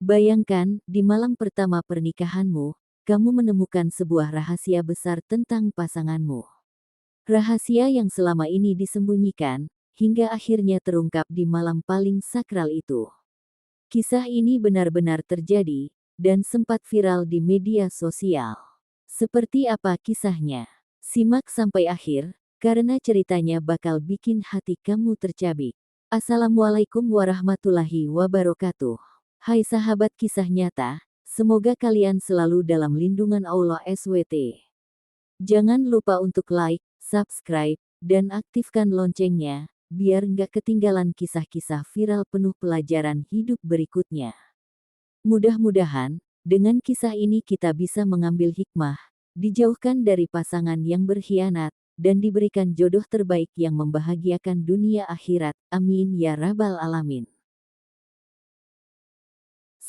Bayangkan, di malam pertama pernikahanmu, kamu menemukan sebuah rahasia besar tentang pasanganmu. Rahasia yang selama ini disembunyikan, hingga akhirnya terungkap di malam paling sakral itu. Kisah ini benar-benar terjadi, dan sempat viral di media sosial. Seperti apa kisahnya? Simak sampai akhir, karena ceritanya bakal bikin hati kamu tercabik. Assalamualaikum warahmatullahi wabarakatuh. Hai sahabat kisah nyata, semoga kalian selalu dalam lindungan Allah SWT. Jangan lupa untuk like, subscribe, dan aktifkan loncengnya, biar nggak ketinggalan kisah-kisah viral penuh pelajaran hidup berikutnya. Mudah-mudahan, dengan kisah ini kita bisa mengambil hikmah, dijauhkan dari pasangan yang berkhianat, dan diberikan jodoh terbaik yang membahagiakan dunia akhirat. Amin ya rabbal alamin.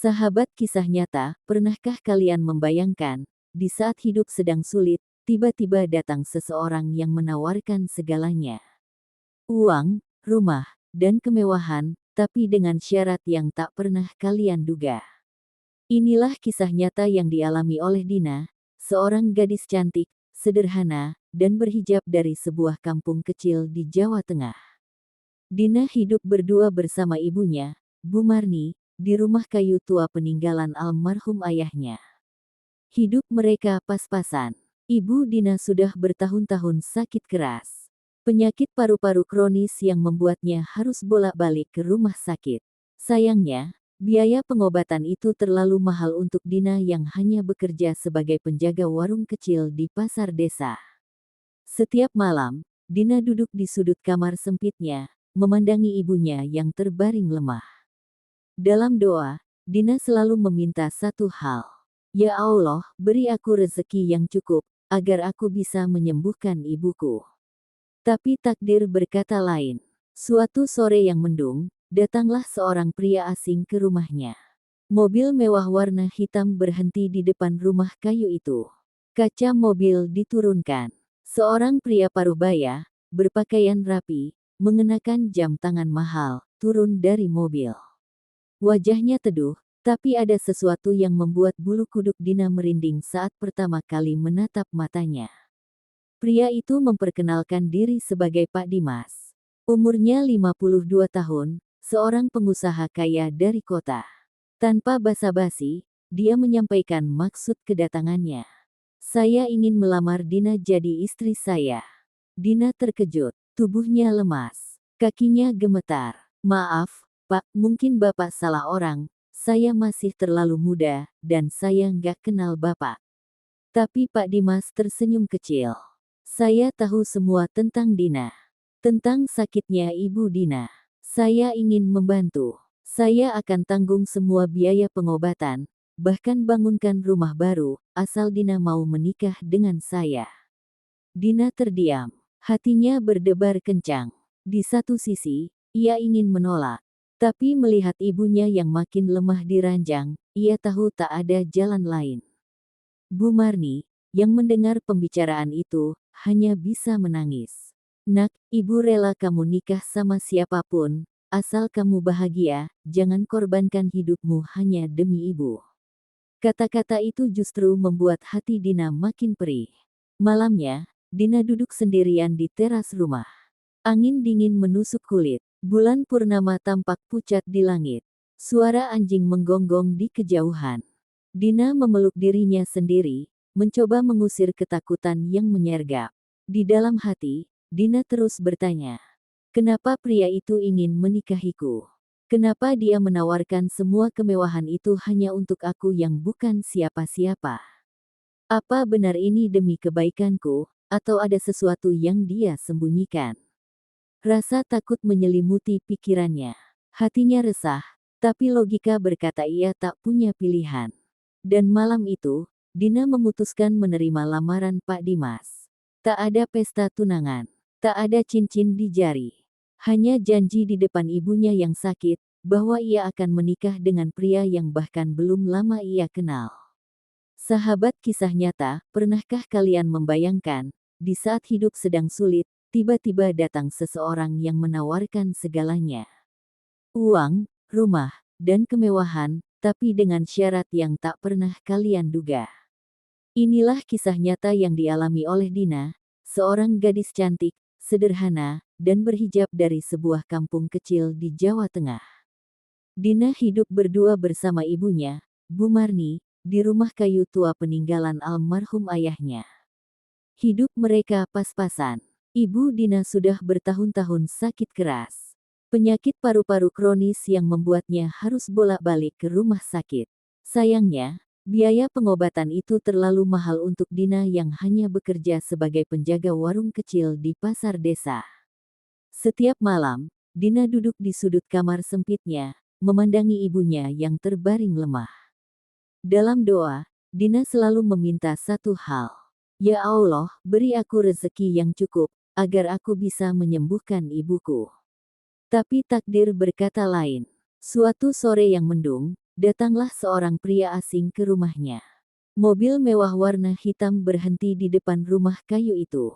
Sahabat kisah nyata, pernahkah kalian membayangkan, di saat hidup sedang sulit, tiba-tiba datang seseorang yang menawarkan segalanya? Uang, rumah, dan kemewahan, tapi dengan syarat yang tak pernah kalian duga. Inilah kisah nyata yang dialami oleh Dina, seorang gadis cantik, sederhana, dan berhijab dari sebuah kampung kecil di Jawa Tengah. Dina hidup berdua bersama ibunya, Bu Marni, di rumah kayu tua peninggalan almarhum ayahnya. Hidup mereka pas-pasan. Ibu Dina sudah bertahun-tahun sakit keras. Penyakit paru-paru kronis yang membuatnya harus bolak-balik ke rumah sakit. Sayangnya, biaya pengobatan itu terlalu mahal untuk Dina yang hanya bekerja sebagai penjaga warung kecil di pasar desa. Setiap malam, Dina duduk di sudut kamar sempitnya, memandangi ibunya yang terbaring lemah. Dalam doa, Dina selalu meminta satu hal. Ya Allah, beri aku rezeki yang cukup, agar aku bisa menyembuhkan ibuku. Tapi takdir berkata lain. Suatu sore yang mendung, datanglah seorang pria asing ke rumahnya. Mobil mewah warna hitam berhenti di depan rumah kayu itu. Kaca mobil diturunkan. Seorang pria parubaya, berpakaian rapi, mengenakan jam tangan mahal, turun dari mobil. Wajahnya teduh, tapi ada sesuatu yang membuat bulu kuduk Dina merinding saat pertama kali menatap matanya. Pria itu memperkenalkan diri sebagai Pak Dimas. Umurnya 52 tahun, seorang pengusaha kaya dari kota. Tanpa basa-basi, dia menyampaikan maksud kedatangannya. Saya ingin melamar Dina jadi istri saya. Dina terkejut, tubuhnya lemas, kakinya gemetar. Maaf, Pak, mungkin Bapak salah orang, saya masih terlalu muda, dan saya nggak kenal Bapak. Tapi Pak Dimas tersenyum kecil. Saya tahu semua tentang Dina. Tentang sakitnya Ibu Dina. Saya ingin membantu. Saya akan tanggung semua biaya pengobatan, bahkan bangunkan rumah baru, asal Dina mau menikah dengan saya. Dina terdiam. Hatinya berdebar kencang. Di satu sisi, ia ingin menolak. Tapi melihat ibunya yang makin lemah di ranjang, ia tahu tak ada jalan lain. Bu Marni, yang mendengar pembicaraan itu, hanya bisa menangis. Nak, ibu rela kamu nikah sama siapapun, asal kamu bahagia, jangan korbankan hidupmu hanya demi ibu. Kata-kata itu justru membuat hati Dina makin perih. Malamnya, Dina duduk sendirian di teras rumah. Angin dingin menusuk kulit. Bulan purnama tampak pucat di langit. Suara anjing menggonggong di kejauhan. Dina memeluk dirinya sendiri, mencoba mengusir ketakutan yang menyergap. Di dalam hati, Dina terus bertanya, kenapa pria itu ingin menikahiku? Kenapa dia menawarkan semua kemewahan itu hanya untuk aku yang bukan siapa-siapa? Apa benar ini demi kebaikanku, atau ada sesuatu yang dia sembunyikan? Rasa takut menyelimuti pikirannya. Hatinya resah, tapi logika berkata ia tak punya pilihan. Dan malam itu, Dina memutuskan menerima lamaran Pak Dimas. Tak ada pesta tunangan, tak ada cincin di jari. Hanya janji di depan ibunya yang sakit, bahwa ia akan menikah dengan pria yang bahkan belum lama ia kenal. Sahabat kisah nyata, pernahkah kalian membayangkan, di saat hidup sedang sulit, tiba-tiba datang seseorang yang menawarkan segalanya. Uang, rumah, dan kemewahan, tapi dengan syarat yang tak pernah kalian duga. Inilah kisah nyata yang dialami oleh Dina, seorang gadis cantik, sederhana, dan berhijab dari sebuah kampung kecil di Jawa Tengah. Dina hidup berdua bersama ibunya, Bu Marni, di rumah kayu tua peninggalan almarhum ayahnya. Hidup mereka pas-pasan. Ibu Dina sudah bertahun-tahun sakit keras. Penyakit paru-paru kronis yang membuatnya harus bolak-balik ke rumah sakit. Sayangnya, biaya pengobatan itu terlalu mahal untuk Dina yang hanya bekerja sebagai penjaga warung kecil di pasar desa. Setiap malam, Dina duduk di sudut kamar sempitnya, memandangi ibunya yang terbaring lemah. Dalam doa, Dina selalu meminta satu hal. Ya Allah, beri aku rezeki yang cukup, agar aku bisa menyembuhkan ibuku. Tapi takdir berkata lain. Suatu sore yang mendung, datanglah seorang pria asing ke rumahnya. Mobil mewah warna hitam berhenti di depan rumah kayu itu.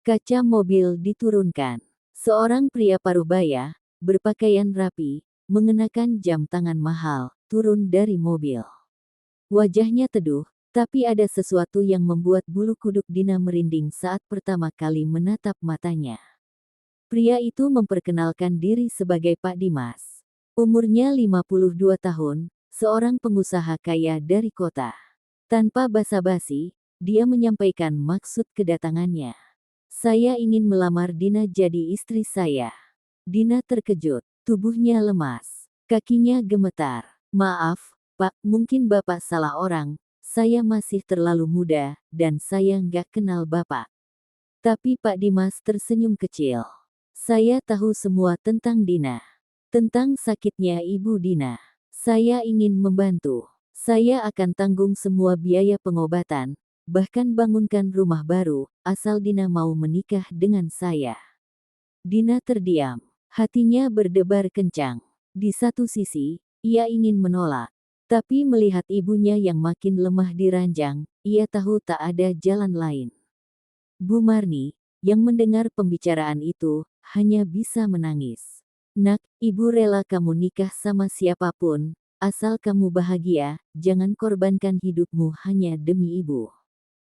Kaca mobil diturunkan. Seorang pria parubaya, berpakaian rapi, mengenakan jam tangan mahal, turun dari mobil. Wajahnya teduh, tapi ada sesuatu yang membuat bulu kuduk Dina merinding saat pertama kali menatap matanya. Pria itu memperkenalkan diri sebagai Pak Dimas. Umurnya 52 tahun, seorang pengusaha kaya dari kota. Tanpa basa-basi, dia menyampaikan maksud kedatangannya. Saya ingin melamar Dina jadi istri saya. Dina terkejut, tubuhnya lemas, kakinya gemetar. Maaf, Pak, mungkin Bapak salah orang. Saya masih terlalu muda, dan saya nggak kenal Bapak. Tapi Pak Dimas tersenyum kecil. Saya tahu semua tentang Dina. Tentang sakitnya Ibu Dina. Saya ingin membantu. Saya akan tanggung semua biaya pengobatan, bahkan bangunkan rumah baru, asal Dina mau menikah dengan saya. Dina terdiam. Hatinya berdebar kencang. Di satu sisi, ia ingin menolak. Tapi melihat ibunya yang makin lemah di ranjang, ia tahu tak ada jalan lain. Bu Marni, yang mendengar pembicaraan itu, hanya bisa menangis. Nak, ibu rela kamu nikah sama siapapun, asal kamu bahagia, jangan korbankan hidupmu hanya demi ibu.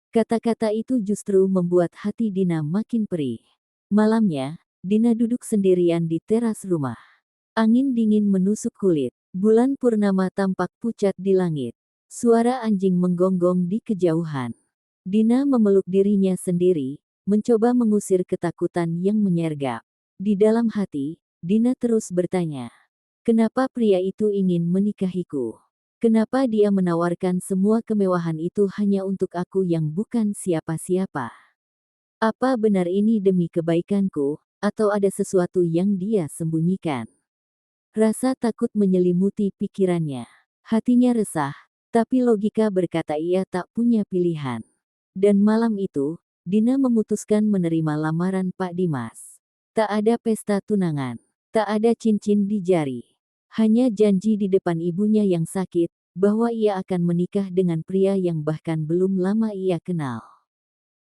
Kata-kata itu justru membuat hati Dina makin perih. Malamnya, Dina duduk sendirian di teras rumah. Angin dingin menusuk kulit. Bulan purnama tampak pucat di langit. Suara anjing menggonggong di kejauhan. Dina memeluk dirinya sendiri, mencoba mengusir ketakutan yang menyergap. Di dalam hati, Dina terus bertanya, kenapa pria itu ingin menikahiku? Kenapa dia menawarkan semua kemewahan itu hanya untuk aku yang bukan siapa-siapa? Apa benar ini demi kebaikanku, atau ada sesuatu yang dia sembunyikan? Rasa takut menyelimuti pikirannya. Hatinya resah, tapi logika berkata ia tak punya pilihan. Dan malam itu, Dina memutuskan menerima lamaran Pak Dimas. Tak ada pesta tunangan, tak ada cincin di jari. Hanya janji di depan ibunya yang sakit, bahwa ia akan menikah dengan pria yang bahkan belum lama ia kenal.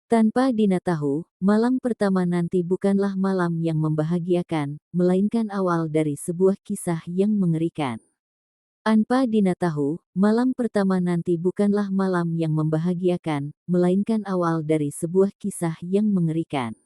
Tanpa Dina tahu, malam pertama nanti bukanlah malam yang membahagiakan, melainkan awal dari sebuah kisah yang mengerikan. Tanpa Dina tahu, malam pertama nanti bukanlah malam yang membahagiakan, melainkan awal dari sebuah kisah yang mengerikan.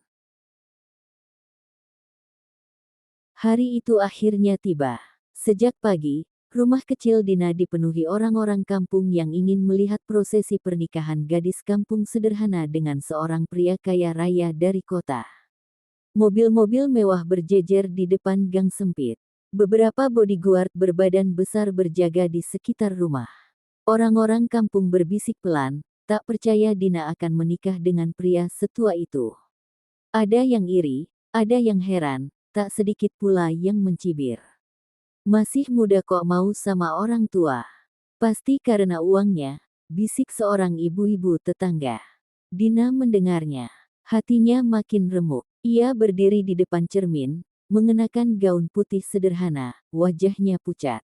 Hari itu akhirnya tiba. Sejak pagi, rumah kecil Dina dipenuhi orang-orang kampung yang ingin melihat prosesi pernikahan gadis kampung sederhana dengan seorang pria kaya raya dari kota. Mobil-mobil mewah berjejer di depan gang sempit. Beberapa bodyguard berbadan besar berjaga di sekitar rumah. Orang-orang kampung berbisik pelan, tak percaya Dina akan menikah dengan pria setua itu. Ada yang iri, ada yang heran, tak sedikit pula yang mencibir. Masih muda kok mau sama orang tua? Pasti karena uangnya, bisik seorang ibu-ibu tetangga. Dina mendengarnya. Hatinya makin remuk. Ia berdiri di depan cermin, mengenakan gaun putih sederhana, wajahnya pucat.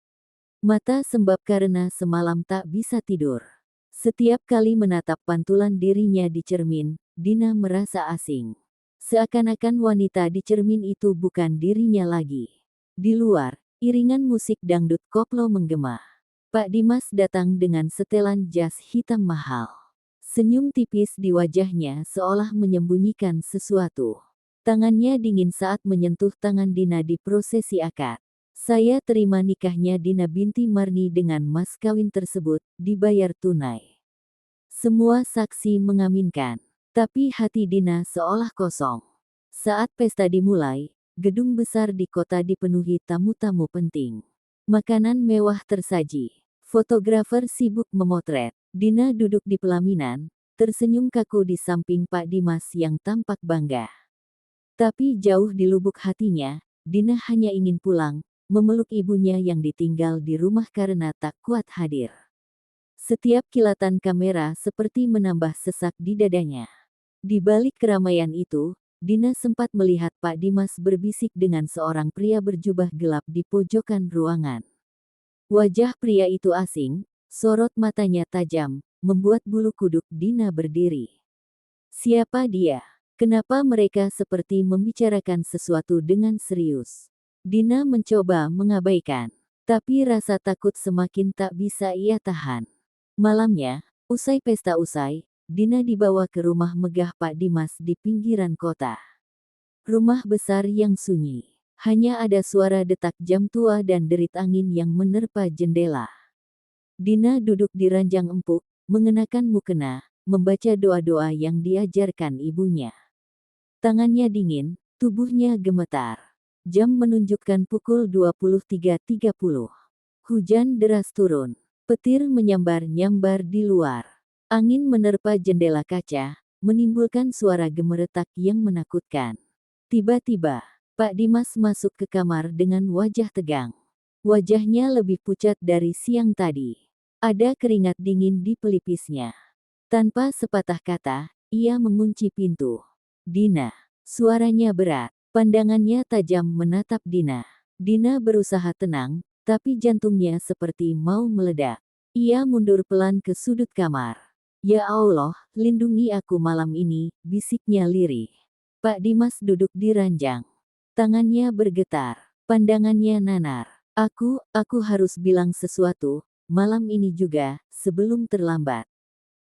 Mata sembab karena semalam tak bisa tidur. Setiap kali menatap pantulan dirinya di cermin, Dina merasa asing. Seakan-akan wanita di cermin itu bukan dirinya lagi. Di luar, iringan musik dangdut koplo menggema. Pak Dimas datang dengan setelan jas hitam mahal. Senyum tipis di wajahnya seolah menyembunyikan sesuatu. Tangannya dingin saat menyentuh tangan Dina di prosesi akad. Saya terima nikahnya Dina binti Marni dengan mas kawin tersebut, dibayar tunai. Semua saksi mengaminkan, tapi hati Dina seolah kosong. Saat pesta dimulai, gedung besar di kota dipenuhi tamu-tamu penting. Makanan mewah tersaji. Fotografer sibuk memotret. Dina duduk di pelaminan, tersenyum kaku di samping Pak Dimas yang tampak bangga. Tapi jauh di lubuk hatinya, Dina hanya ingin pulang, memeluk ibunya yang ditinggal di rumah karena tak kuat hadir. Setiap kilatan kamera seperti menambah sesak di dadanya. Di balik keramaian itu, Dina sempat melihat Pak Dimas berbisik dengan seorang pria berjubah gelap di pojokan ruangan. Wajah pria itu asing, sorot matanya tajam, membuat bulu kuduk Dina berdiri. Siapa dia? Kenapa mereka seperti membicarakan sesuatu dengan serius? Dina mencoba mengabaikan, tapi rasa takut semakin tak bisa ia tahan. Malamnya, usai pesta Dina dibawa ke rumah megah Pak Dimas di pinggiran kota. Rumah besar yang sunyi. Hanya ada suara detak jam tua dan derit angin yang menerpa jendela. Dina duduk di ranjang empuk, mengenakan mukena, membaca doa-doa yang diajarkan ibunya. Tangannya dingin, tubuhnya gemetar. Jam menunjukkan pukul 23.30. Hujan deras turun. Petir menyambar-nyambar di luar. Angin menerpa jendela kaca, menimbulkan suara gemeretak yang menakutkan. Tiba-tiba, Pak Dimas masuk ke kamar dengan wajah tegang. Wajahnya lebih pucat dari siang tadi. Ada keringat dingin di pelipisnya. Tanpa sepatah kata, ia mengunci pintu. Dina. Suaranya berat. Pandangannya tajam menatap Dina. Dina berusaha tenang, tapi jantungnya seperti mau meledak. Ia mundur pelan ke sudut kamar. Ya Allah, lindungi aku malam ini, bisiknya lirih. Pak Dimas duduk di ranjang. Tangannya bergetar. Pandangannya nanar. Aku harus bilang sesuatu, malam ini juga, sebelum terlambat.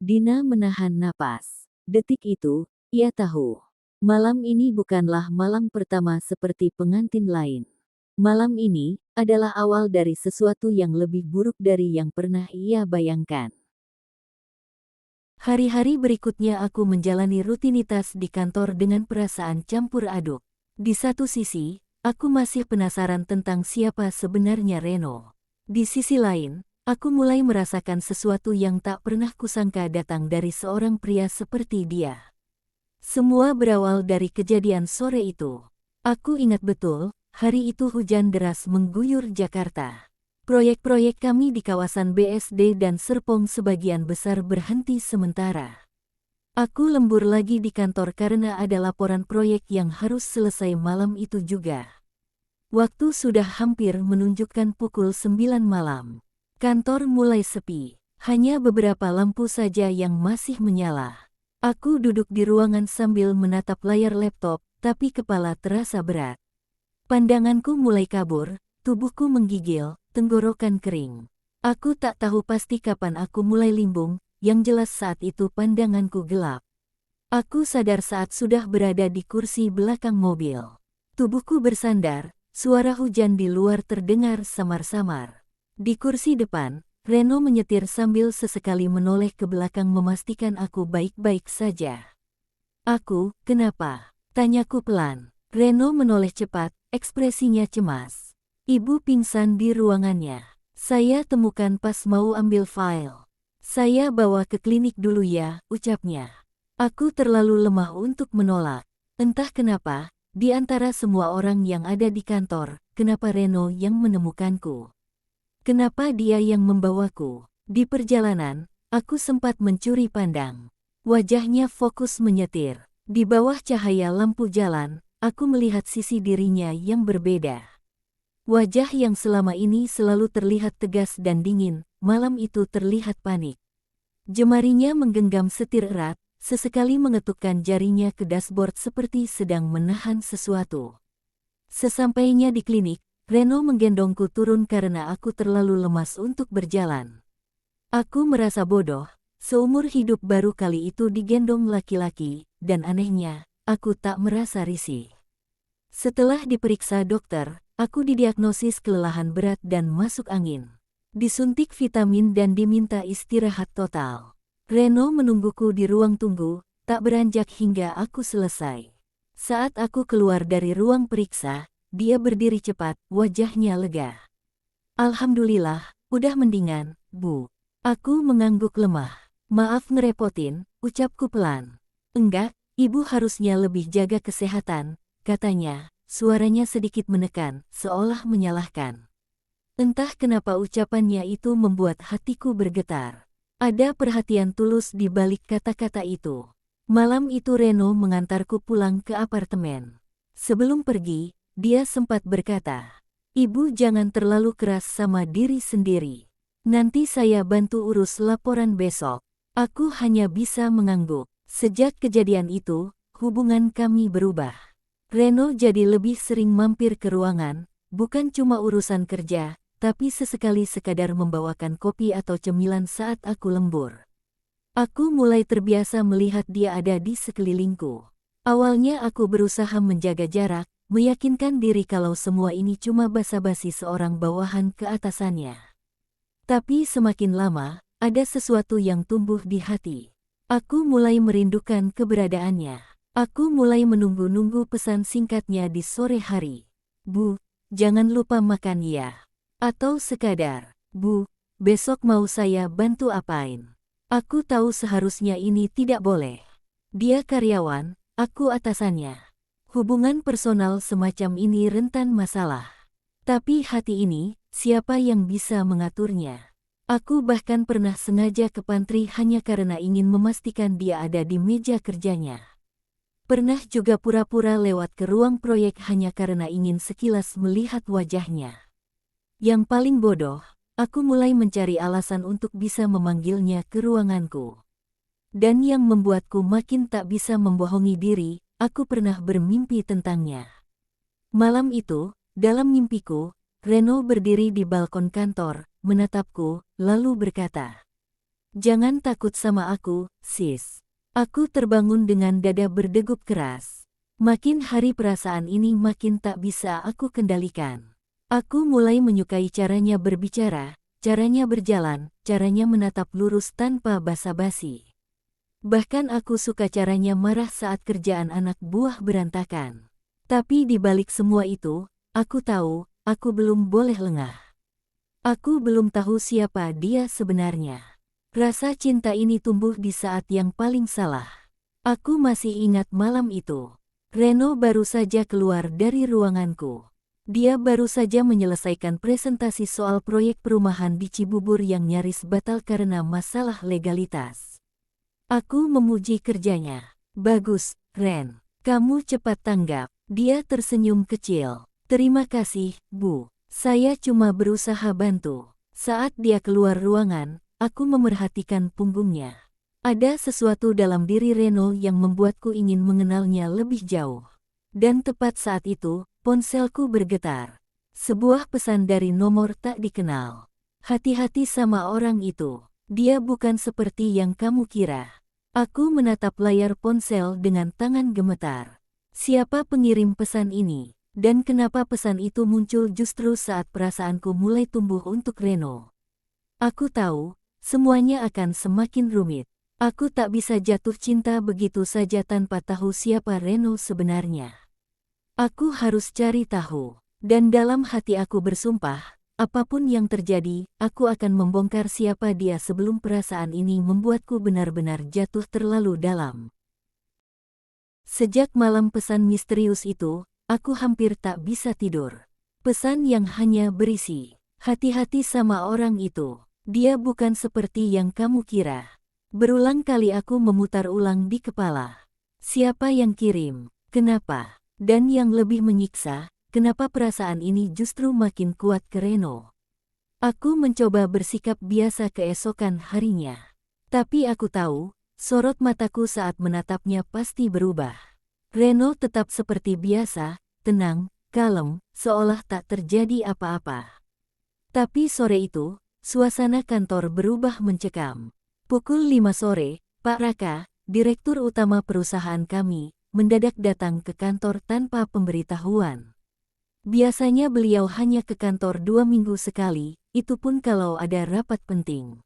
Dina menahan napas. Detik itu, ia tahu. Malam ini bukanlah malam pertama seperti pengantin lain. Malam ini adalah awal dari sesuatu yang lebih buruk dari yang pernah ia bayangkan. Hari-hari berikutnya aku menjalani rutinitas di kantor dengan perasaan campur aduk. Di satu sisi, aku masih penasaran tentang siapa sebenarnya Reno. Di sisi lain, aku mulai merasakan sesuatu yang tak pernah kusangka datang dari seorang pria seperti dia. Semua berawal dari kejadian sore itu. Aku ingat betul, hari itu hujan deras mengguyur Jakarta. Proyek-proyek kami di kawasan BSD dan Serpong sebagian besar berhenti sementara. Aku lembur lagi di kantor karena ada laporan proyek yang harus selesai malam itu juga. Waktu sudah hampir menunjukkan pukul 9 malam. Kantor mulai sepi, hanya beberapa lampu saja yang masih menyala. Aku duduk di ruangan sambil menatap layar laptop, tapi kepala terasa berat. Pandanganku mulai kabur, tubuhku menggigil, tenggorokan kering. Aku tak tahu pasti kapan aku mulai limbung, yang jelas saat itu pandanganku gelap. Aku sadar saat sudah berada di kursi belakang mobil. Tubuhku bersandar, suara hujan di luar terdengar samar-samar. Di kursi depan, Reno menyetir sambil sesekali menoleh ke belakang memastikan aku baik-baik saja. Aku, kenapa? Tanyaku pelan. Reno menoleh cepat, ekspresinya cemas. Ibu pingsan di ruangannya. Saya temukan pas mau ambil file. Saya bawa ke klinik dulu ya, ucapnya. Aku terlalu lemah untuk menolak. Entah kenapa, di antara semua orang yang ada di kantor, kenapa Reno yang menemukanku? Kenapa dia yang membawaku? Di perjalanan, aku sempat mencuri pandang. Wajahnya fokus menyetir. Di bawah cahaya lampu jalan, aku melihat sisi dirinya yang berbeda. Wajah yang selama ini selalu terlihat tegas dan dingin, malam itu terlihat panik. Jemarinya menggenggam setir erat, sesekali mengetukkan jarinya ke dashboard seperti sedang menahan sesuatu. Sesampainya di klinik, Reno menggendongku turun karena aku terlalu lemas untuk berjalan. Aku merasa bodoh, seumur hidup baru kali itu digendong laki-laki, dan anehnya, aku tak merasa risih. Setelah diperiksa dokter, aku didiagnosis kelelahan berat dan masuk angin. Disuntik vitamin dan diminta istirahat total. Reno menungguku di ruang tunggu, tak beranjak hingga aku selesai. Saat aku keluar dari ruang periksa, dia berdiri cepat, wajahnya lega. Alhamdulillah, udah mendingan, Bu. Aku mengangguk lemah. Maaf ngerepotin, ucapku pelan. Enggak, Ibu harusnya lebih jaga kesehatan, katanya, suaranya sedikit menekan, seolah menyalahkan. Entah kenapa ucapannya itu membuat hatiku bergetar. Ada perhatian tulus di balik kata-kata itu. Malam itu Reno mengantarku pulang ke apartemen. Sebelum pergi, dia sempat berkata, "Ibu jangan terlalu keras sama diri sendiri. Nanti saya bantu urus laporan besok." Aku hanya bisa mengangguk. Sejak kejadian itu, hubungan kami berubah. Reno jadi lebih sering mampir ke ruangan, bukan cuma urusan kerja, tapi sesekali sekadar membawakan kopi atau cemilan saat aku lembur. Aku mulai terbiasa melihat dia ada di sekelilingku. Awalnya aku berusaha menjaga jarak, meyakinkan diri kalau semua ini cuma basa-basi seorang bawahan ke atasannya. Tapi semakin lama, ada sesuatu yang tumbuh di hati. Aku mulai merindukan keberadaannya. Aku mulai menunggu-nunggu pesan singkatnya di sore hari. "Bu, jangan lupa makan ya." Atau sekadar, "Bu, besok mau saya bantu apain?" Aku tahu seharusnya ini tidak boleh. Dia karyawan, aku atasannya. Hubungan personal semacam ini rentan masalah. Tapi hati ini, siapa yang bisa mengaturnya? Aku bahkan pernah sengaja ke pantry hanya karena ingin memastikan dia ada di meja kerjanya. Pernah juga pura-pura lewat ke ruang proyek hanya karena ingin sekilas melihat wajahnya. Yang paling bodoh, aku mulai mencari alasan untuk bisa memanggilnya ke ruanganku. Dan yang membuatku makin tak bisa membohongi diri, aku pernah bermimpi tentangnya. Malam itu, dalam mimpiku, Reno berdiri di balkon kantor, menatapku, lalu berkata, "Jangan takut sama aku, sis." Aku terbangun dengan dada berdegup keras. Makin hari perasaan ini makin tak bisa aku kendalikan. Aku mulai menyukai caranya berbicara, caranya berjalan, caranya menatap lurus tanpa basa-basi. Bahkan aku suka caranya marah saat kerjaan anak buah berantakan. Tapi di balik semua itu, aku tahu, aku belum boleh lengah. Aku belum tahu siapa dia sebenarnya. Rasa cinta ini tumbuh di saat yang paling salah. Aku masih ingat malam itu. Reno baru saja keluar dari ruanganku. Dia baru saja menyelesaikan presentasi soal proyek perumahan di Cibubur yang nyaris batal karena masalah legalitas. Aku memuji kerjanya. "Bagus, Ren. Kamu cepat tanggap." Dia tersenyum kecil. "Terima kasih, Bu. Saya cuma berusaha bantu." Saat dia keluar ruangan, aku memerhatikan punggungnya. Ada sesuatu dalam diri Reno yang membuatku ingin mengenalnya lebih jauh. Dan tepat saat itu, ponselku bergetar. Sebuah pesan dari nomor tak dikenal. "Hati-hati sama orang itu. Dia bukan seperti yang kamu kira." Aku menatap layar ponsel dengan tangan gemetar. Siapa pengirim pesan ini? Dan kenapa pesan itu muncul justru saat perasaanku mulai tumbuh untuk Reno? Aku tahu, semuanya akan semakin rumit. Aku tak bisa jatuh cinta begitu saja tanpa tahu siapa Reno sebenarnya. Aku harus cari tahu. Dan dalam hati aku bersumpah, apapun yang terjadi, aku akan membongkar siapa dia sebelum perasaan ini membuatku benar-benar jatuh terlalu dalam. Sejak malam pesan misterius itu, aku hampir tak bisa tidur. Pesan yang hanya berisi, "Hati-hati sama orang itu. Dia bukan seperti yang kamu kira." Berulang kali aku memutar ulang di kepala. Siapa yang kirim? Kenapa? Dan yang lebih menyiksa, kenapa perasaan ini justru makin kuat ke Reno? Aku mencoba bersikap biasa keesokan harinya. Tapi aku tahu, sorot mataku saat menatapnya pasti berubah. Reno tetap seperti biasa, tenang, kalem, seolah tak terjadi apa-apa. Tapi sore itu, suasana kantor berubah mencekam. Pukul 5 sore, Pak Raka, Direktur Utama perusahaan kami, mendadak datang ke kantor tanpa pemberitahuan. Biasanya beliau hanya ke kantor 2 minggu sekali, itu pun kalau ada rapat penting.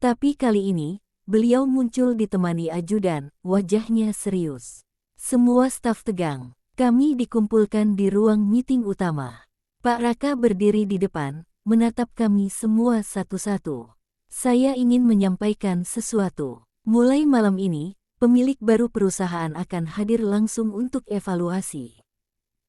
Tapi kali ini, beliau muncul ditemani ajudan, wajahnya serius. Semua staf tegang. Kami dikumpulkan di ruang meeting utama. Pak Raka berdiri di depan, menatap kami semua satu-satu. Saya ingin menyampaikan sesuatu. Mulai malam ini, pemilik baru perusahaan akan hadir langsung untuk evaluasi.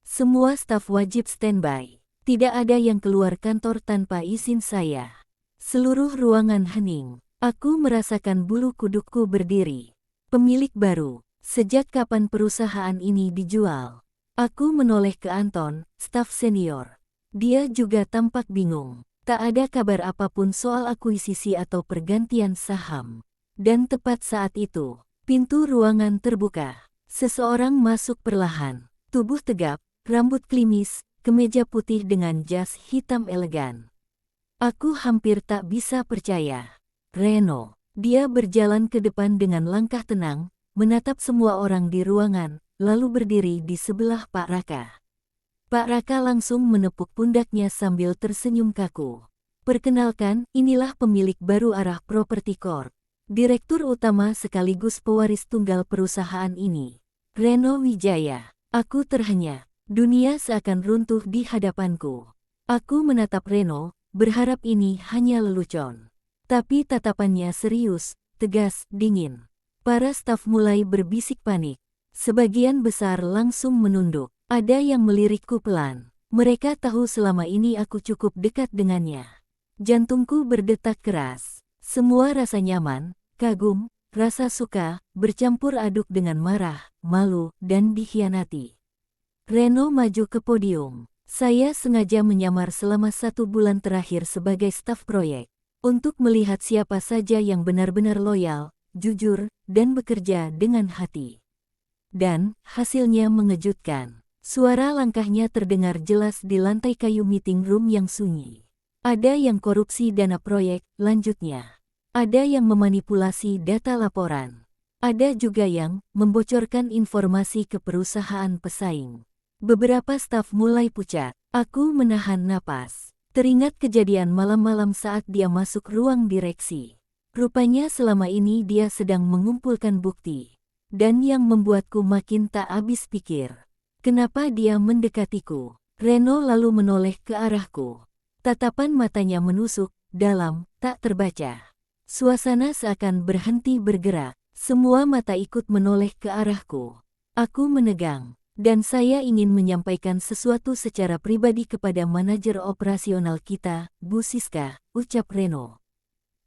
Semua staf wajib standby. Tidak ada yang keluar kantor tanpa izin saya. Seluruh ruangan hening. Aku merasakan bulu kudukku berdiri. Pemilik baru, sejak kapan perusahaan ini dijual? Aku menoleh ke Anton, staf senior. Dia juga tampak bingung. Tak ada kabar apapun soal akuisisi atau pergantian saham. Dan tepat saat itu, pintu ruangan terbuka. Seseorang masuk perlahan. Tubuh tegap, rambut klimis, kemeja putih dengan jas hitam elegan. Aku hampir tak bisa percaya. Reno. Dia berjalan ke depan dengan langkah tenang, menatap semua orang di ruangan, lalu berdiri di sebelah Pak Raka. Pak Raka langsung menepuk pundaknya sambil tersenyum kaku. Perkenalkan, inilah pemilik baru Arah Property Corp. Direktur utama sekaligus pewaris tunggal perusahaan ini. Reno Wijaya. Aku terhenyak. Dunia seakan runtuh di hadapanku. Aku menatap Reno, berharap ini hanya lelucon. Tapi tatapannya serius, tegas, dingin. Para staf mulai berbisik panik. Sebagian besar langsung menunduk. Ada yang melirikku pelan. Mereka tahu selama ini aku cukup dekat dengannya. Jantungku berdetak keras. Semua rasa nyaman, kagum, rasa suka, bercampur aduk dengan marah, malu, dan dikhianati. Reno maju ke podium. Saya sengaja menyamar selama 1 bulan terakhir sebagai staf proyek. Untuk melihat siapa saja yang benar-benar loyal, jujur, dan bekerja dengan hati. Dan, hasilnya mengejutkan. Suara langkahnya terdengar jelas di lantai kayu meeting room yang sunyi. Ada yang korupsi dana proyek, lanjutnya. Ada yang memanipulasi data laporan. Ada juga yang membocorkan informasi ke perusahaan pesaing. Beberapa staf mulai pucat. Aku menahan napas. Teringat kejadian malam-malam saat dia masuk ruang direksi. Rupanya selama ini dia sedang mengumpulkan bukti. Dan yang membuatku makin tak habis pikir. Kenapa dia mendekatiku? Reno lalu menoleh ke arahku. Tatapan matanya menusuk, dalam, tak terbaca. Suasana seakan berhenti bergerak. Semua mata ikut menoleh ke arahku. Aku menegang. Dan saya ingin menyampaikan sesuatu secara pribadi kepada manajer operasional kita, Bu Siska, ucap Reno.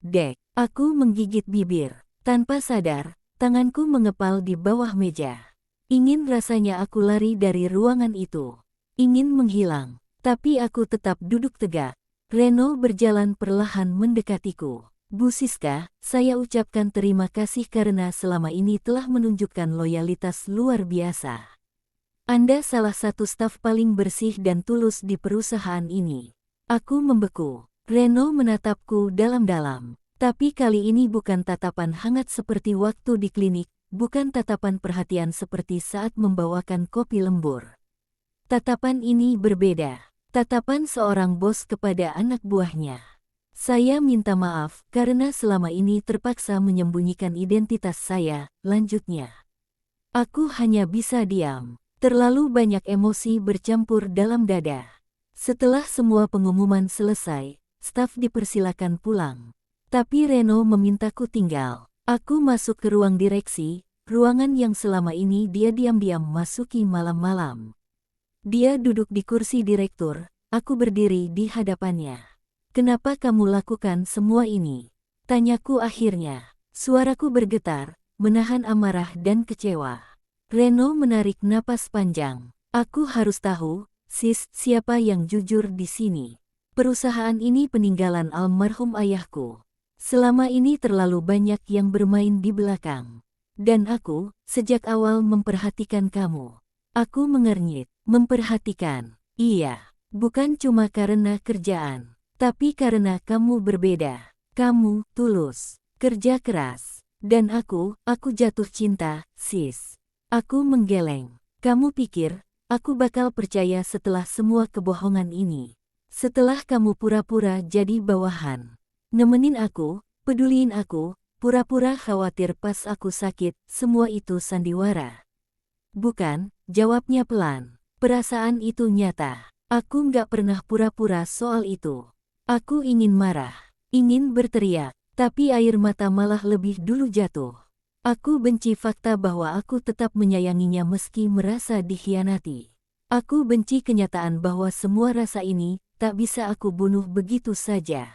Dek, aku menggigit bibir. Tanpa sadar, tanganku mengepal di bawah meja. Ingin rasanya aku lari dari ruangan itu. Ingin menghilang, tapi aku tetap duduk tegak. Reno berjalan perlahan mendekatiku. Bu Siska, saya ucapkan terima kasih karena selama ini telah menunjukkan loyalitas luar biasa. Anda salah satu staf paling bersih dan tulus di perusahaan ini. Aku membeku. Reno menatapku dalam-dalam. Tapi kali ini bukan tatapan hangat seperti waktu di klinik, bukan tatapan perhatian seperti saat membawakan kopi lembur. Tatapan ini berbeda. Tatapan seorang bos kepada anak buahnya. Saya minta maaf karena selama ini terpaksa menyembunyikan identitas saya, lanjutnya. Aku hanya bisa diam. Terlalu banyak emosi bercampur dalam dada. Setelah semua pengumuman selesai, staf dipersilakan pulang. Tapi Reno memintaku tinggal. Aku masuk ke ruang direksi, ruangan yang selama ini dia diam-diam masuki malam-malam. Dia duduk di kursi direktur, aku berdiri di hadapannya. Kenapa kamu lakukan semua ini? Tanyaku akhirnya. Suaraku bergetar, menahan amarah dan kecewa. Reno menarik napas panjang. Aku harus tahu, sis, siapa yang jujur di sini. Perusahaan ini peninggalan almarhum ayahku. Selama ini terlalu banyak yang bermain di belakang. Dan aku, sejak awal memperhatikan kamu. Aku mengernyit. memperhatikan. Iya, bukan cuma karena kerjaan, tapi karena kamu berbeda. Kamu tulus, kerja keras. Dan aku jatuh cinta, sis. Aku menggeleng. Kamu pikir, aku bakal percaya setelah semua kebohongan ini? Setelah kamu pura-pura jadi bawahan. Nemenin aku, peduliin aku, pura-pura khawatir pas aku sakit, semua itu sandiwara. Bukan, jawabnya pelan. Perasaan itu nyata. Aku nggak pernah pura-pura soal itu. Aku ingin marah, ingin berteriak, tapi air mata malah lebih dulu jatuh. Aku benci fakta bahwa aku tetap menyayanginya meski merasa dikhianati. Aku benci kenyataan bahwa semua rasa ini tak bisa aku bunuh begitu saja.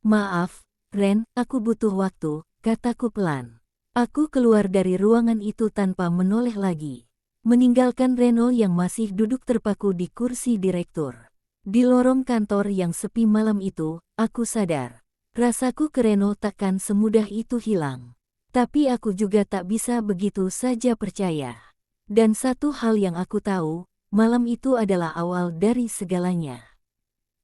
Maaf, Ren, aku butuh waktu, kataku pelan. Aku keluar dari ruangan itu tanpa menoleh lagi. Meninggalkan Reno yang masih duduk terpaku di kursi direktur. Di lorong kantor yang sepi malam itu, aku sadar. Rasaku ke Reno takkan semudah itu hilang. Tapi aku juga tak bisa begitu saja percaya. Dan satu hal yang aku tahu, malam itu adalah awal dari segalanya.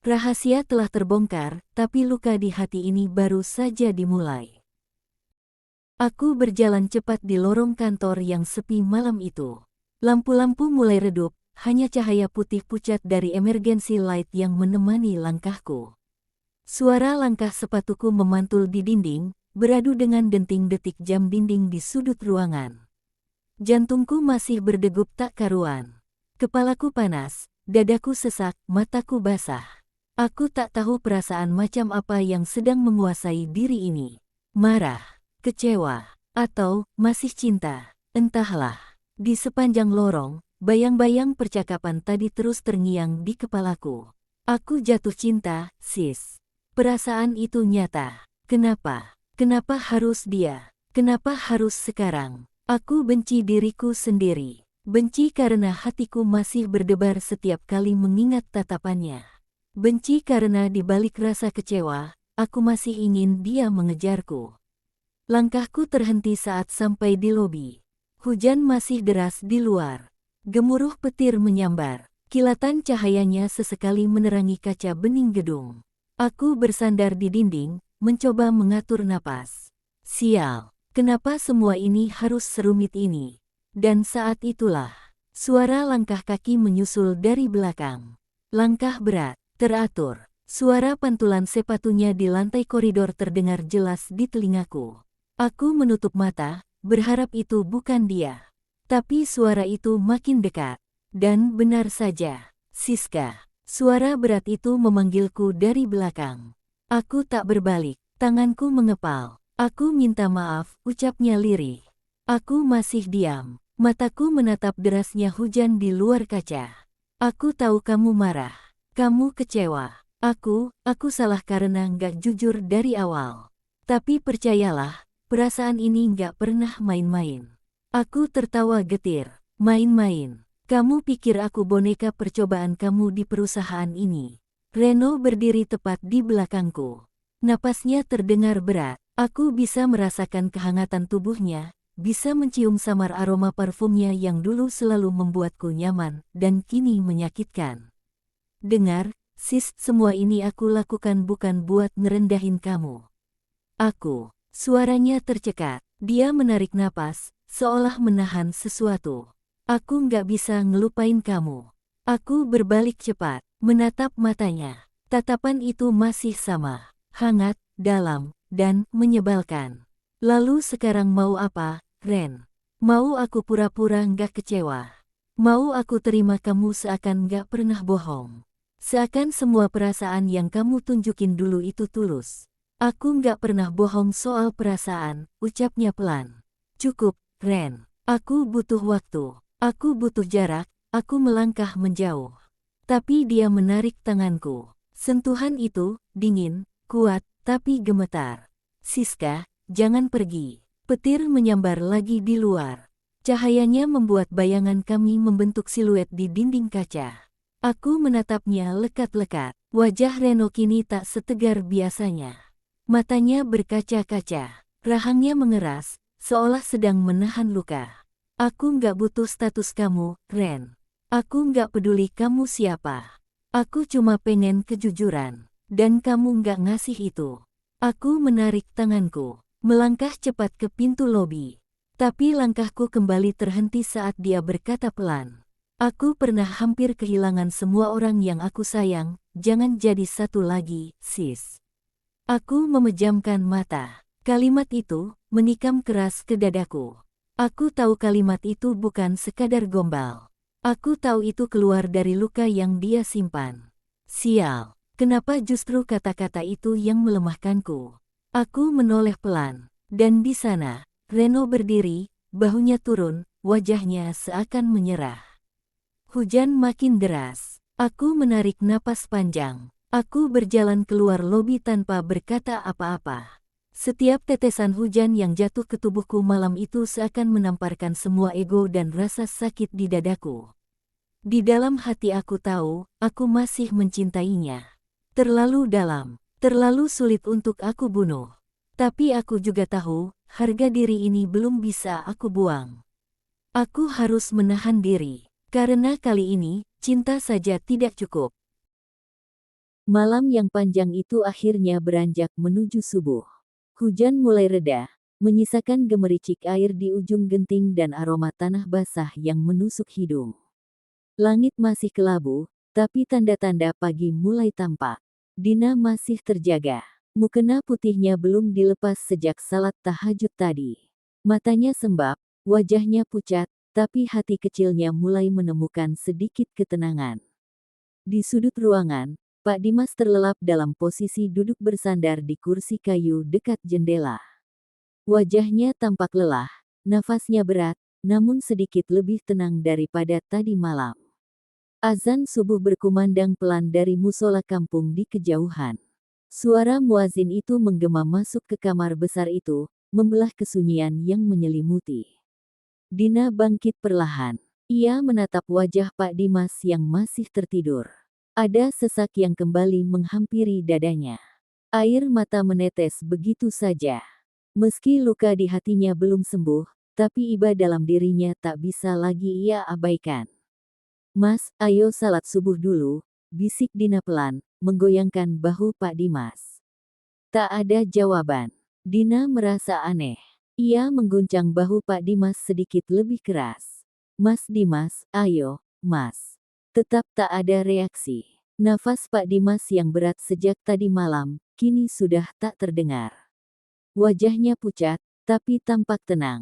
Rahasia telah terbongkar, tapi luka di hati ini baru saja dimulai. Aku berjalan cepat di lorong kantor yang sepi malam itu. Lampu-lampu mulai redup, hanya cahaya putih pucat dari emergency light yang menemani langkahku. Suara langkah sepatuku memantul di dinding, beradu dengan denting-detik jam dinding di sudut ruangan. Jantungku masih berdegup tak karuan. Kepalaku panas, dadaku sesak, mataku basah. Aku tak tahu perasaan macam apa yang sedang menguasai diri ini. Marah, kecewa, atau masih cinta, entahlah. Di sepanjang lorong, bayang-bayang percakapan tadi terus terngiang di kepalaku. Aku jatuh cinta, sis. Perasaan itu nyata. Kenapa? Kenapa harus dia? Kenapa harus sekarang? Aku benci diriku sendiri. Benci karena hatiku masih berdebar setiap kali mengingat tatapannya. Benci karena di balik rasa kecewa, aku masih ingin dia mengejarku. Langkahku terhenti saat sampai di lobi. Hujan masih deras di luar. Gemuruh petir menyambar. Kilatan cahayanya sesekali menerangi kaca bening gedung. Aku bersandar di dinding, mencoba mengatur napas. Sial, kenapa semua ini harus serumit ini? Dan saat itulah, suara langkah kaki menyusul dari belakang. Langkah berat, teratur. Suara pantulan sepatunya di lantai koridor terdengar jelas di telingaku. Aku menutup mata, berharap itu bukan dia. Tapi suara itu makin dekat. Dan benar saja, Siska. Suara berat itu memanggilku dari belakang. Aku tak berbalik, tanganku mengepal. Aku minta maaf, ucapnya lirih. Aku masih diam. Mataku menatap derasnya hujan di luar kaca. Aku tahu kamu marah. Kamu kecewa. Aku salah karena nggak jujur dari awal. Tapi percayalah, perasaan ini nggak pernah main-main. Aku tertawa getir. Main-main. Kamu pikir aku boneka percobaan kamu di perusahaan ini? Reno berdiri tepat di belakangku. Napasnya terdengar berat. Aku bisa merasakan kehangatan tubuhnya, bisa mencium samar aroma parfumnya yang dulu selalu membuatku nyaman dan kini menyakitkan. Dengar, sis, semua ini aku lakukan bukan buat ngerendahin kamu. Suaranya tercekat. Dia menarik napas, seolah menahan sesuatu. Aku nggak bisa ngelupain kamu. Aku berbalik cepat, menatap matanya. Tatapan itu masih sama, hangat, dalam, dan menyebalkan. Lalu sekarang mau apa, Ren? Mau aku pura-pura nggak kecewa? Mau aku terima kamu seakan nggak pernah bohong? Seakan semua perasaan yang kamu tunjukin dulu itu tulus. Aku nggak pernah bohong soal perasaan, ucapnya pelan. Cukup, Ren. Aku butuh waktu. Aku butuh jarak. Aku melangkah menjauh. Tapi dia menarik tanganku. Sentuhan itu, dingin, kuat, tapi gemetar. Siska, jangan pergi. Petir menyambar lagi di luar. Cahayanya membuat bayangan kami membentuk siluet di dinding kaca. Aku menatapnya lekat-lekat. Wajah Reno kini tak setegar biasanya. Matanya berkaca-kaca, rahangnya mengeras, seolah sedang menahan luka. Aku nggak butuh status kamu, Ren. Aku nggak peduli kamu siapa. Aku cuma pengen kejujuran. Dan kamu nggak ngasih itu. Aku menarik tanganku, melangkah cepat ke pintu lobi. Tapi langkahku kembali terhenti saat dia berkata pelan. Aku pernah hampir kehilangan semua orang yang aku sayang, jangan jadi satu lagi, sis. Aku memejamkan mata. Kalimat itu menikam keras ke dadaku. Aku tahu kalimat itu bukan sekadar gombal. Aku tahu itu keluar dari luka yang dia simpan. Sial, kenapa justru kata-kata itu yang melemahkanku? Aku menoleh pelan, dan di sana, Reno berdiri, bahunya turun, wajahnya seakan menyerah. Hujan makin deras. Aku menarik napas panjang. Aku berjalan keluar lobi tanpa berkata apa-apa. Setiap tetesan hujan yang jatuh ke tubuhku malam itu seakan menamparkan semua ego dan rasa sakit di dadaku. Di dalam hati aku tahu, aku masih mencintainya. Terlalu dalam, terlalu sulit untuk aku bunuh. Tapi aku juga tahu, harga diri ini belum bisa aku buang. Aku harus menahan diri. Karena kali ini, cinta saja tidak cukup. Malam yang panjang itu akhirnya beranjak menuju subuh. Hujan mulai reda, menyisakan gemericik air di ujung genting dan aroma tanah basah yang menusuk hidung. Langit masih kelabu, tapi tanda-tanda pagi mulai tampak. Dina masih terjaga. Mukena putihnya belum dilepas sejak salat tahajud tadi. Matanya sembab, wajahnya pucat, tapi hati kecilnya mulai menemukan sedikit ketenangan. Di sudut ruangan, Pak Dimas terlelap dalam posisi duduk bersandar di kursi kayu dekat jendela. Wajahnya tampak lelah, nafasnya berat, namun sedikit lebih tenang daripada tadi malam. Azan subuh berkumandang pelan dari musola kampung di kejauhan. Suara muazin itu menggema masuk ke kamar besar itu, membelah kesunyian yang menyelimuti. Dina bangkit perlahan. Ia menatap wajah Pak Dimas yang masih tertidur. Ada sesak yang kembali menghampiri dadanya. Air mata menetes begitu saja. Meski luka di hatinya belum sembuh, tapi iba dalam dirinya tak bisa lagi ia abaikan. Mas, ayo salat subuh dulu, bisik Dina pelan, menggoyangkan bahu Pak Dimas. Tak ada jawaban. Dina merasa aneh. Ia mengguncang bahu Pak Dimas sedikit lebih keras. Mas Dimas, ayo, Mas. Tetap tak ada reaksi. Nafas Pak Dimas yang berat sejak tadi malam, kini sudah tak terdengar. Wajahnya pucat, tapi tampak tenang.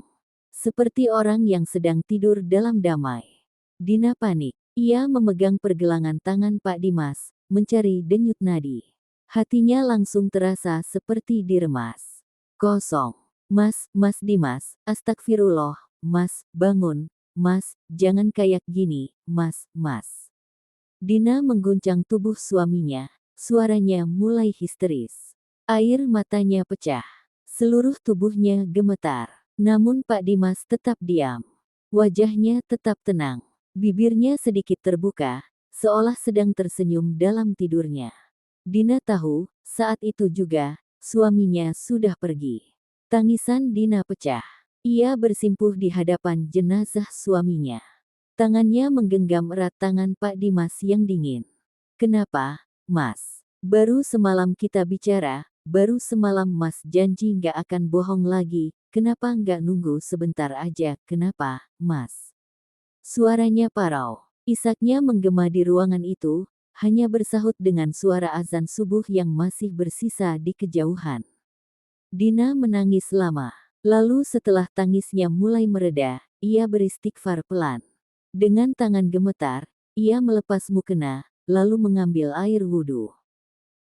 Seperti orang yang sedang tidur dalam damai. Dina panik. Ia memegang pergelangan tangan Pak Dimas, mencari denyut nadi. Hatinya langsung terasa seperti diremas. Kosong. Mas Dimas, astagfirullah, Mas, bangun, Mas, jangan kayak gini, Mas. Dina mengguncang tubuh suaminya, suaranya mulai histeris. Air matanya pecah, seluruh tubuhnya gemetar. Namun Pak Dimas tetap diam. Wajahnya tetap tenang, bibirnya sedikit terbuka, seolah sedang tersenyum dalam tidurnya. Dina tahu, saat itu juga, suaminya sudah pergi. Tangisan Dina pecah. Ia bersimpuh di hadapan jenazah suaminya. Tangannya menggenggam erat tangan Pak Dimas yang dingin. Kenapa, Mas? Baru semalam kita bicara, baru semalam Mas janji nggak akan bohong lagi, kenapa nggak nunggu sebentar aja, kenapa, Mas? Suaranya parau. Isaknya menggema di ruangan itu, hanya bersahut dengan suara azan subuh yang masih bersisa di kejauhan. Dina menangis lama. Lalu setelah tangisnya mulai mereda, ia beristighfar pelan. Dengan tangan gemetar, ia melepas mukena, lalu mengambil air wudhu.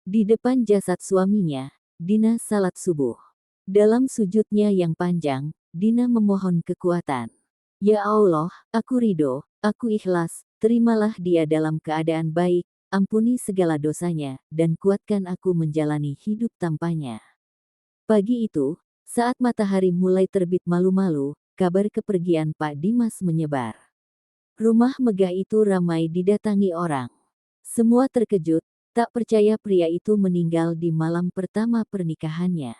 Di depan jasad suaminya, Dina salat subuh. Dalam sujudnya yang panjang, Dina memohon kekuatan. Ya Allah, aku ridho, aku ikhlas, terimalah dia dalam keadaan baik, ampuni segala dosanya, dan kuatkan aku menjalani hidup tanpanya. Pagi itu, saat matahari mulai terbit malu-malu, kabar kepergian Pak Dimas menyebar. Rumah megah itu ramai didatangi orang. Semua terkejut, tak percaya pria itu meninggal di malam pertama pernikahannya.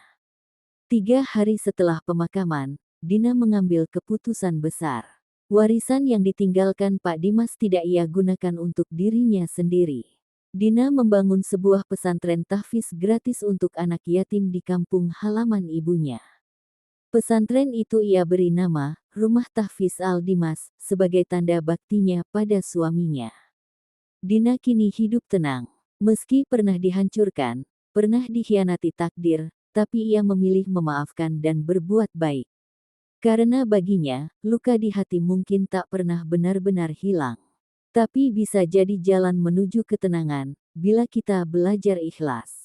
3 hari setelah pemakaman, Dina mengambil keputusan besar. Warisan yang ditinggalkan Pak Dimas tidak ia gunakan untuk dirinya sendiri. Dina membangun sebuah pesantren tahfiz gratis untuk anak yatim di kampung halaman ibunya. Pesantren itu ia beri nama Rumah Tahfiz Al-Dimas sebagai tanda baktinya pada suaminya. Dina kini hidup tenang. Meski pernah dihancurkan, pernah dikhianati takdir, tapi ia memilih memaafkan dan berbuat baik. Karena baginya, luka di hati mungkin tak pernah benar-benar hilang. Tapi bisa jadi jalan menuju ketenangan, bila kita belajar ikhlas.